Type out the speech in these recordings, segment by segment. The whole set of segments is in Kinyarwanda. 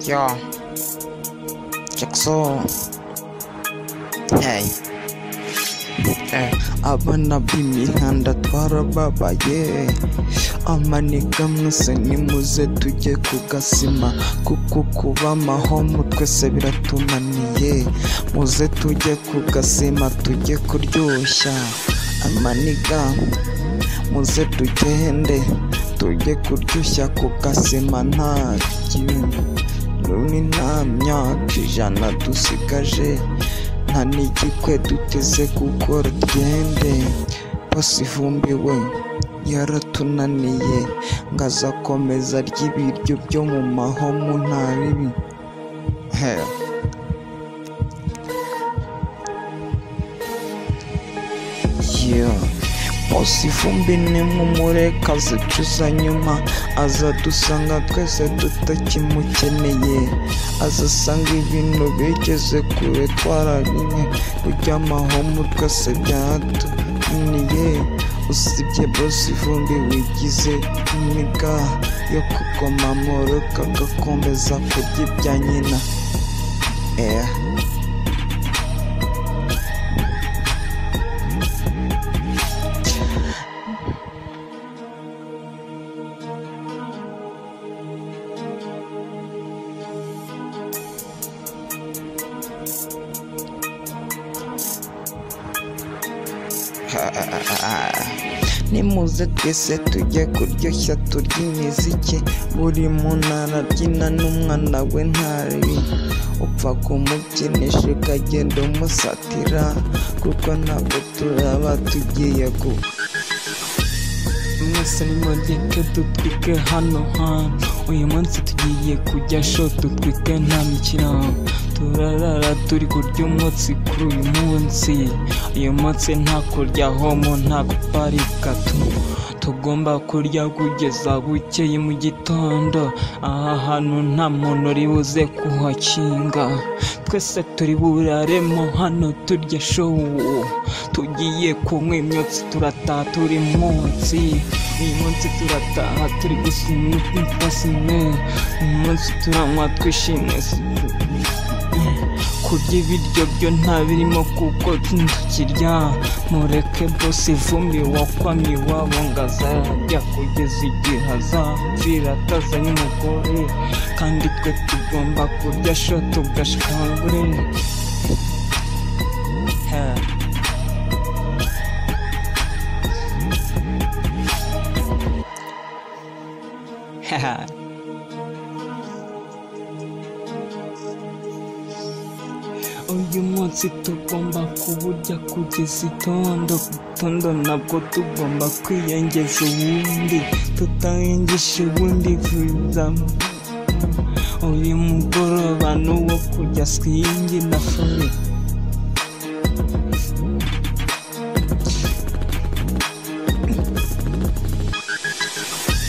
Yo, Jackson. Hey. Abana b'imihanda twarababaye, amaniga mwese nimuze tujye ku gasima, kuko kuba amahomu twese biratunaniye. Muze tujye ku gasima tujye kuryoshya amaniga, muze tugende tujye kuryoshya ku gasima. Nta kintu nuni nta myaka ijana dusigaje, nta n'igikwe duteze gukora twende. Boss Ivumbi we yaratunaniye, ngazakomeza ry'ibiryo byo mu mahomu nta bibi. Boss Ivumbi ni mumureka azicuza nyuma, azadusanga twese tutakimukeneye, azasanga ibintu bigeze kure twarabiwe, burya amahomu twese byatunaniye. Usibye Boss Ivumbi wigize imiga yo kugoma mu rugo agakomeza kurya ibya nyina. Nimuze twese tujye kuryoshya turya imiziki, buri muntu arabyina n'umwana we ntari upfa kumubyinisha ukagenda umusatira, kuko ntabwo turaba tugiye ku mwese nimugeke dutwike hano hantu. Uyu munsi tugiye kujya show dutwike nta mikino, turarara turi kurya umwotsi kuri uyu munsi. Uyu munsi nta kurya homo nta guparika, tugomba kurya kugeza bukeye mu gitondo. Aha hantu nta muntu uri buze kuhakinga, twese turi buraremo hano turya show. Tugiye kunywa imyotsi turataha turi munsi, uyu munsi turataha turi gusima impasine, uyu munsi turanywa twishimye. Kurya ibiryo byo nta birimo kuko tukirya, mureke Boss Ivumbi wakwamye iwabo ngazajya kugeza igihe azapfira atazanye umugore, kandi twe tugomba kurya show tugashikangure. Uyu munsi tugomba kuburya kugeza itondo, nabwo tugomba kwiyengeza ubundi, tutayengesha ubundi viza. Uyu mugoroba n'uwo kujya swingi na furi,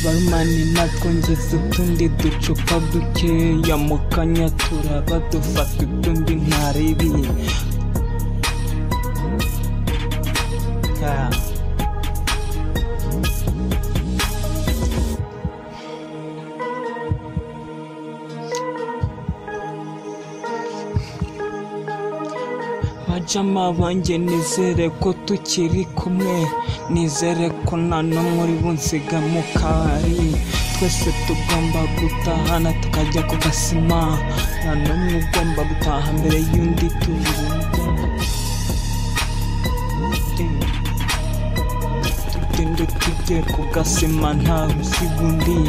barumani natwongeza utundi ducupa dukeya mu kanya, turaba dufata utundi ntaribi. Bajama banjye nizere ko tukiri kumwe, nizere ko nta n'umwe uri bunsiga mu kabari. Twese tugomba gutahana tukajya ku gasima, nta n'umwe ugomba gutaha mbere y'undi. Tugende tujye ku gasima nta gusiga undi.